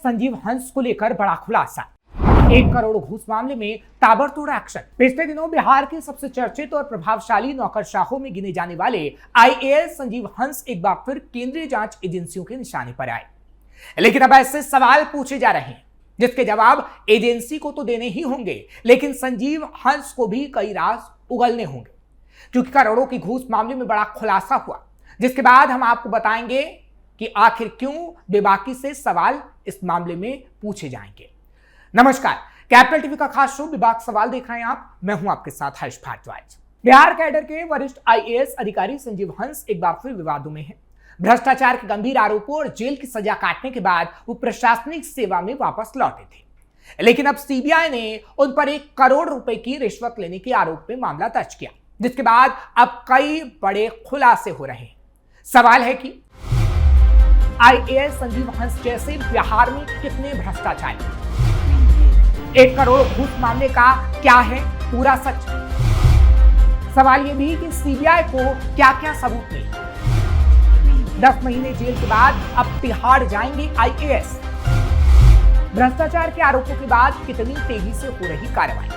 संजीव हंस को लेकर बड़ा खुलासा। 1 करोड़ घूस मामले में ताबड़तोड़ एक्शन। पिछले दिनों बिहार के सबसे चर्चित और प्रभावशाली नौकरशाहों में गिने जाने वाले आईएएस संजीव हंस एक बार फिर केंद्रीय जांच एजेंसियों के निशाने पर आए। लेकिन अब ऐसे सवाल पूछे जा रहे हैं जिसके जवाब एजेंसी को तो देने ही होंगे, लेकिन संजीव हंस को भी कई राज उगलने होंगे, क्योंकि करोड़ों की घूस मामले में बड़ा खुलासा हुआ, जिसके बाद हम आपको बताएंगे कि आखिर क्यों बेबाकी से सवाल इस मामले में पूछे जाएंगे। नमस्कार, कैपिटल टीवी का खास शो विवाद सवाल देख रहे हैं आप। मैं हूं आपके साथ हर्ष भारद्वाज। बिहार कैडर के वरिष्ठ आईएएस अधिकारी संजीव हंस एक बार फिर विवादों में हैं। भ्रष्टाचार के गंभीर आरोपों और जेल की सजा काटने के बाद वो प्रशासनिक सेवा में वापस लौटे थे, लेकिन अब सीबीआई ने उन पर 1 करोड़ रुपए की रिश्वत लेने के आरोप में मामला दर्ज किया, जिसके बाद अब कई बड़े खुलासे हो रहे हैं। सवाल है कि आईएएस संजीव हंस जैसे बिहार में कितने भ्रष्टाचारी, 1 करोड़ घूस मामले का क्या है पूरा सच। सवाल यह भी कि सीबीआई को क्या क्या सबूत मिले। 10 महीने जेल के बाद अब तिहाड़ जाएंगे आईएएस। भ्रष्टाचार के आरोपों के बाद कितनी तेजी से हो रही कार्रवाई।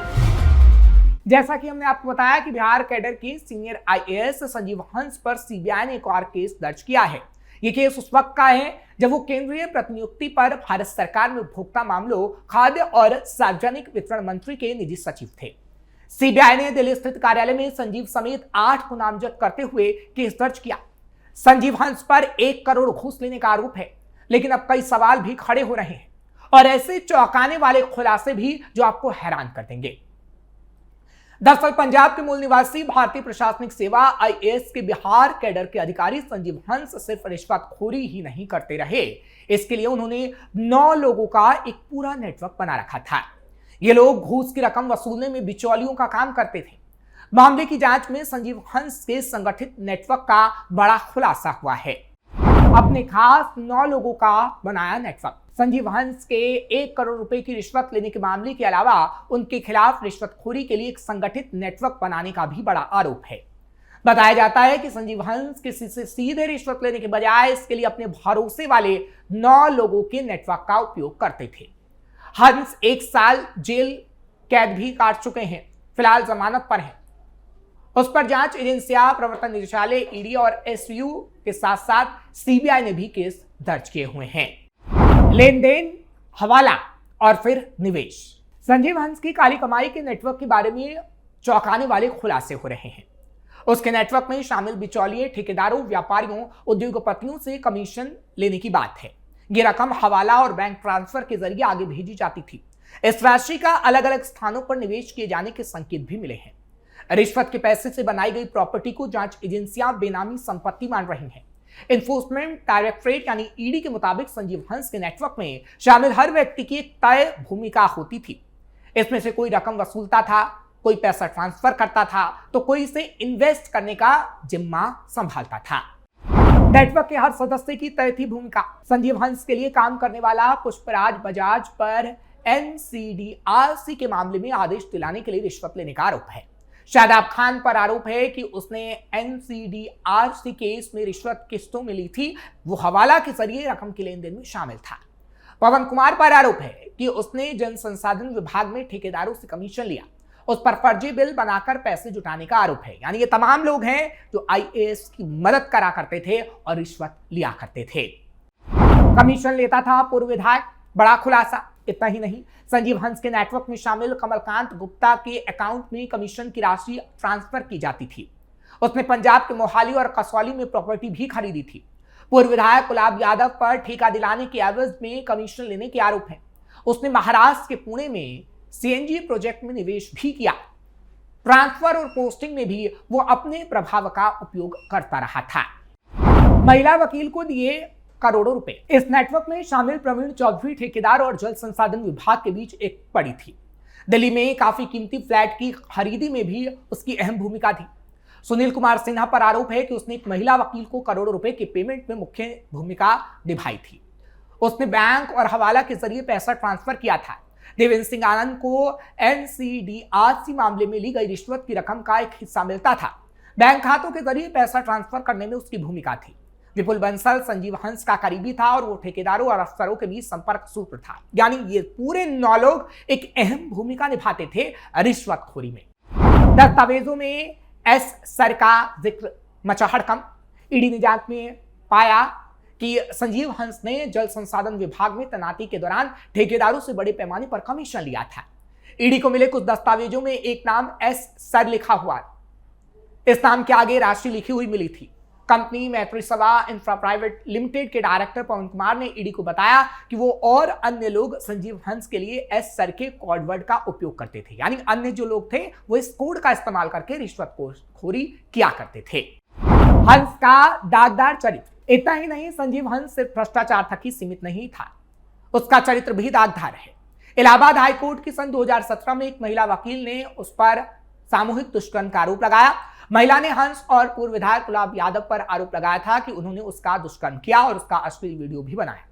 जैसा कि हमने आपको बताया कि बिहार कैडर के सीनियर आईएएस संजीव हंस पर सीबीआई ने एक और केस दर्ज किया है। यह केस उस वक्त का है जब वो केंद्रीय प्रतिनियुक्ति पर भारत सरकार में उपभोक्ता मामलों, खाद्य और सार्वजनिक वितरण मंत्री के निजी सचिव थे। सीबीआई ने दिल्ली स्थित कार्यालय में संजीव समेत 8 को नामजद करते हुए केस दर्ज किया। संजीव हंस पर 1 करोड़ घूस लेने का आरोप है, लेकिन अब कई सवाल भी खड़े हो रहे हैं और ऐसे चौंकाने वाले खुलासे भी जो आपको हैरान कर देंगे। दरअसल पंजाब के मूल निवासी भारतीय प्रशासनिक सेवा आईएएस के बिहार कैडर के अधिकारी संजीव हंस सिर्फ रिश्वतखोरी ही नहीं करते रहे, इसके लिए उन्होंने 9 लोगों का एक पूरा नेटवर्क बना रखा था। ये लोग घूस की रकम वसूलने में बिचौलियों का काम करते थे। मामले की जांच में संजीव हंस के संगठित नेटवर्क का बड़ा खुलासा हुआ है। अपने खास 9 लोगों का बनाया नेटवर्क। संजीव हंस के 1 करोड़ रुपए की रिश्वत लेने के मामले के अलावा उनके खिलाफ रिश्वतखोरी के लिए एक संगठित नेटवर्क बनाने का भी बड़ा आरोप है। बताया जाता है कि संजीव हंस किसी से सीधे रिश्वत लेने के बजाय इसके लिए अपने भरोसे वाले 9 लोगों के नेटवर्क का उपयोग करते थे। हंस 1 साल जेल कैद भी काट चुके हैं, फिलहाल जमानत पर हैं। उस पर जांच एजेंसियां, प्रवर्तन निदेशालय, ईडी और एसयू के साथ साथ सीबीआई ने भी केस दर्ज किए हुए हैं। लेन देन, हवाला और फिर निवेश। संजीव हंस की काली कमाई के नेटवर्क के बारे में चौंकाने वाले खुलासे हो रहे हैं। उसके नेटवर्क में शामिल बिचौलिए, ठेकेदारों, व्यापारियों, उद्योगपतियों से कमीशन लेने की बात है। ये रकम हवाला और बैंक ट्रांसफर के जरिए आगे भेजी जाती थी। इस राशि का अलग अलग स्थानों पर निवेश किए जाने के संकेत भी मिले हैं। रिश्वत के पैसे से बनाई गई प्रॉपर्टी को जांच एजेंसियां बेनामी संपत्ति मान रही हैं। एनफोर्समेंट डायरेक्टरेट यानी ईडी के मुताबिक संजीव हंस के नेटवर्क में शामिल हर व्यक्ति की एक तय भूमिका होती थी। इसमें से कोई रकम वसूलता था, कोई पैसा ट्रांसफर करता था, तो कोई इसे इन्वेस्ट करने का जिम्मा संभालता था। नेटवर्क के हर सदस्य की तय थी भूमिका। संजीव हंस के लिए काम करने वाला पुष्पराज बजाज पर एनसीडीआरसी के मामले में आदेश दिलाने के लिए रिश्वत लेने का आरोप है। शादाब खान पर आरोप है कि उसने एनसीडीआरसी केस में रिश्वत किस्तों में ली थी, वो हवाला के जरिए रकम के लेन देन में शामिल था। पवन कुमार पर आरोप है कि उसने जन संसाधन विभाग में ठेकेदारों से कमीशन लिया। उस पर फर्जी बिल बनाकर पैसे जुटाने का आरोप है। यानी ये तमाम लोग हैं जो आईएएस की मदद करा करते थे और रिश्वत लिया करते थे। कमीशन लेता था पूर्व विधायक, बड़ा खुलासा। इतना ही नहीं, संजीव हंस के नेटवर्क में शामिल कमलकांत गुप्ता के अकाउंट में कमीशन की राशि ट्रांसफर की जाती थी। उसने पंजाब के मोहाली और कसौली में प्रॉपर्टी भी खरीदी थी। पूर्व विधायक गुलाब यादव पर ठेका दिलाने के एवज में कमीशन लेने के आरोप हैं। उसने महाराष्ट्र के पुणे में सीएनजी प्रोजेक्ट में निवेश भी किया। ट्रांसफर और पोस्टिंग में भी वो अपने प्रभाव का उपयोग करता रहा था। महिला वकील को दिए करोड़ों रुपए। इस नेटवर्क में शामिल प्रवीण चौधरी ठेकेदार और जल संसाधन विभाग के बीच एक पड़ी थी। दिल्ली में काफी कीमती फ्लैट की खरीदी में भी उसकी अहम भूमिका थी। सुनील कुमार सिन्हा पर आरोप है कि उसने एक महिला वकील को करोड़ों रुपए के पेमेंट में मुख्य भूमिका निभाई थी। उसने बैंक और हवाला के जरिए पैसा ट्रांसफर किया था। देवेंद्र सिंह आनंद को एनसीडीआरसी मामले में ली गई रिश्वत की रकम का एक हिस्सा मिलता था। बैंक खातों के जरिए पैसा ट्रांसफर करने में उसकी भूमिका थी। विपुल बंसल संजीव हंस का करीबी था और वो ठेकेदारों और अफसरों के बीच संपर्क सूत्र था। यानी ये पूरे 9 लोग एक अहम भूमिका निभाते थे रिश्वतखोरी में। दस्तावेजों में एस सर का जिक्र मचा हड़कंप। ईडी ने जांच में पाया कि संजीव हंस ने जल संसाधन विभाग में तैनाती के दौरान ठेकेदारों से बड़े पैमाने पर कमीशन लिया था। ईडी को मिले कुछ दस्तावेजों में एक नाम एस सर लिखा हुआ, इस नाम के आगे राशि लिखी हुई मिली थी। कंपनी मैत्री सभा इंफ्रा प्राइवेट लिमिटेड के डायरेक्टर पवन कुमार ने ईडी को बताया कि वो और अन्य लोग संजीव हंस के लिए एस सर के कोड वर्ड का उपयोग करते थे। यानी अन्य जो लोग थे वो इस कोड का इस्तेमाल करके रिश्वतखोरी किया करते थे। हंस का दागदार चरित्र। इतना ही नहीं, संजीव हंस सिर्फ भ्रष्टाचार तक ही सीमित नहीं था, उसका चरित्र भी दागदार है। इलाहाबाद हाईकोर्ट की सन 2017 में एक महिला वकील ने उस पर सामूहिक दुष्कर्म का आरोप लगाया। महिला ने हंस और पूर्व विधायक गुलाब यादव पर आरोप लगाया था कि उन्होंने उसका दुष्कर्म किया और उसका अश्लील वीडियो भी बनाया।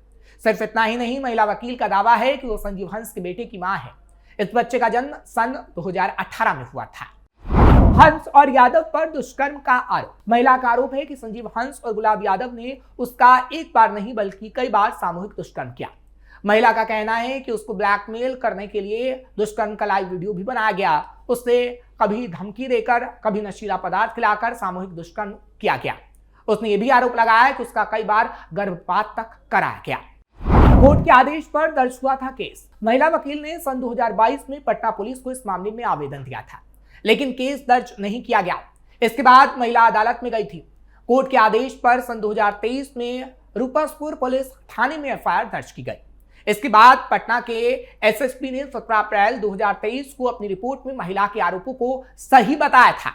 सिर्फ इतना ही नहीं, महिला वकील का दावा है कि वो संजीव हंस के बेटे की मां है। इस बच्चे का जन्म सन 2018 में हुआ था। हंस और यादव पर दुष्कर्म का आरोप। महिला का आरोप है कि संजीव हंस और गुलाब यादव ने उसका एक बार नहीं बल्कि कई बार सामूहिक दुष्कर्म किया। महिला का कहना है कि उसको ब्लैकमेल करने के लिए दुष्कर्म का लाइव वीडियो भी बनाया गया। उससे कभी धमकी देकर, कभी नशीला पदार्थ खिलाकर सामूहिक दुष्कर्म किया गया। उसने ये भी आरोप लगाया कि उसका कई बार गर्भपात तक कराया गया। कोर्ट के आदेश पर दर्ज हुआ था केस। महिला वकील ने सन 2022 में पटना पुलिस को इस मामले में आवेदन दिया था, लेकिन केस दर्ज नहीं किया गया। इसके बाद महिला अदालत में गई थी। कोर्ट के आदेश पर सन 2023 में रूपसपुर पुलिस थाने में एफआईआर दर्ज की गई। इसके बाद पटना के एसएसपी ने 17 अप्रैल 2023 को अपनी रिपोर्ट में महिला के आरोपों को सही बताया था।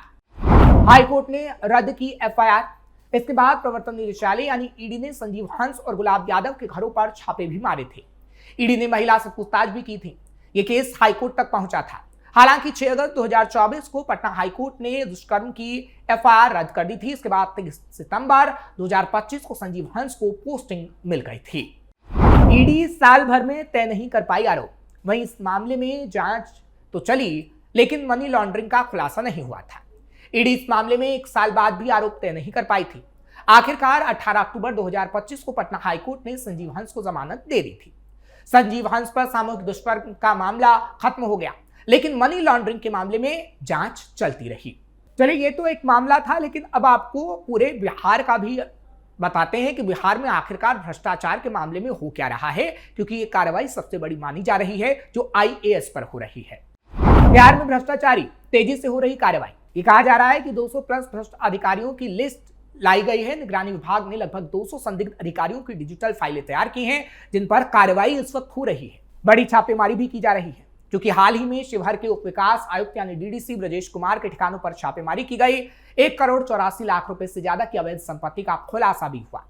हाईकोर्ट ने रद्द की एफआईआर। इसके बाद प्रवर्तन निदेशालय यानी ईडी ने संजीव हंस और गुलाब यादव के घरों पर छापे भी मारे थे। ईडी ने महिला से पूछताछ भी की थी। यह केस हाईकोर्ट तक पहुंचा था। हालांकि 6 अगस्त 2024 को पटना हाईकोर्ट ने दुष्कर्म की एफआईआर रद्द कर दी थी। इसके बाद 23 सितंबर 2025 को संजीव हंस को पोस्टिंग मिल गई थी। ईडी साल भर में तय नहीं कर पाई आरोप। वहीं इस मामले में जांच तो चली, लेकिन मनी लॉन्ड्रिंग का खुलासा नहीं हुआ था। ईडी इस मामले में 1 साल बाद भी आरोप तय नहीं कर पाई थी। आखिरकार 18 अक्टूबर 2025 को पटना हाईकोर्ट ने संजीव हंस को जमानत दे दी थी। संजीव हंस पर सामूहिक दुष्कर्म का मामला खत्म हो गया, लेकिन मनी लॉन्ड्रिंग के मामले में जांच चलती रही। चलिए, ये तो एक मामला था, लेकिन अब आपको पूरे बिहार का भी बताते हैं कि बिहार में आखिरकार भ्रष्टाचार के मामले में हो क्या रहा है, क्योंकि ये कार्रवाई सबसे बड़ी मानी जा रही है जो आईएएस पर हो रही है। बिहार में भ्रष्टाचारी तेजी से हो रही कार्रवाई। ये कहा जा रहा है कि 200 प्लस भ्रष्ट अधिकारियों की लिस्ट लाई गई है। निगरानी विभाग ने लगभग 200 संदिग्ध अधिकारियों की डिजिटल फाइलें तैयार की हैं, जिन पर कार्रवाई इस वक्त हो रही है। बड़ी छापेमारी भी की जा रही है, क्योंकि हाल ही में शिवहर के उप विकास आयुक्त यानी डीडीसी ब्रजेश कुमार के ठिकानों पर छापेमारी की गई। 1 करोड़ 84 लाख रुपए से ज्यादा की अवैध संपत्ति का खुलासा भी हुआ।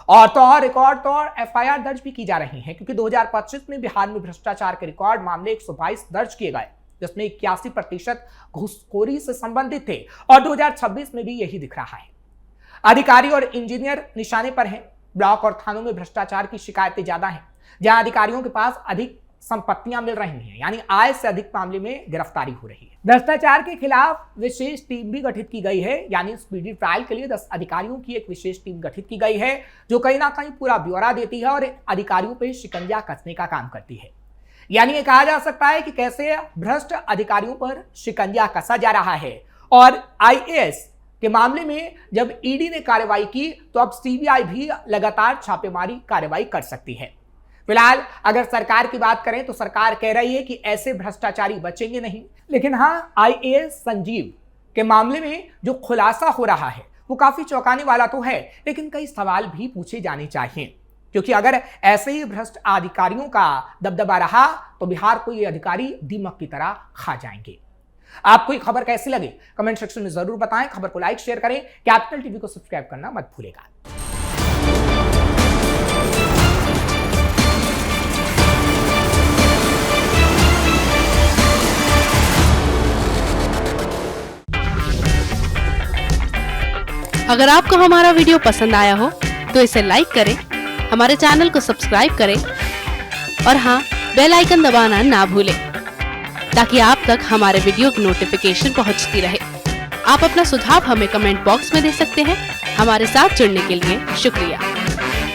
और तो और रिकॉर्ड तौर एफआईआर दर्ज भी की जा रही है, क्योंकि 2025 में बिहार में भ्रष्टाचार के रिकॉर्ड मामले 122 दर्ज किए गए, जिसमें 81% घूसखोरी से संबंधित थे। और 2026 में भी यही दिख रहा है। अधिकारी और इंजीनियर निशाने पर हैं। ब्लॉक और थानों में भ्रष्टाचार की शिकायतें ज्यादा हैं, जहां अधिकारियों के पास अधिक संपत्तियां मिल रही हैं, यानी आय से अधिक मामले में गिरफ्तारी हो रही है। भ्रष्टाचार के खिलाफ विशेष टीम भी गठित की गई है, यानी स्पीडी ट्रायल के लिए 10 अधिकारियों की एक विशेष टीम गठित की गई है, जो कहीं ना कहीं पूरा ब्यौरा देती है और अधिकारियों पर शिकंजा कसने का काम करती है। यानी ये कहा जा सकता है कि कैसे भ्रष्ट अधिकारियों पर शिकंजा कसा जा रहा है। और आईएएस के मामले में जब ईडी ने कार्रवाई की, तो अब सीबीआई भी लगातार छापेमारी कार्रवाई कर सकती है। फिलहाल अगर सरकार की बात करें तो सरकार कह रही है कि ऐसे भ्रष्टाचारी बचेंगे नहीं, लेकिन हाँ, आईएएस संजीव के मामले में जो खुलासा हो रहा है वो काफी चौंकाने वाला तो है, लेकिन कई सवाल भी पूछे जाने चाहिए, क्योंकि अगर ऐसे ही भ्रष्ट अधिकारियों का दबदबा रहा तो बिहार को ये अधिकारी दीमक की तरह खा जाएंगे। आपको ये खबर कैसी लगी कमेंट सेक्शन में जरूर बताएं। खबर को लाइक शेयर करें। कैपिटल टीवी को सब्सक्राइब करना मत भूलेगा। अगर आपको हमारा वीडियो पसंद आया हो तो इसे लाइक करें, हमारे चैनल को सब्सक्राइब करें और हाँ, बेल आइकन दबाना ना भूलें, ताकि आप तक हमारे वीडियो की नोटिफिकेशन पहुंचती रहे। आप अपना सुझाव हमें कमेंट बॉक्स में दे सकते हैं। हमारे साथ जुड़ने के लिए शुक्रिया।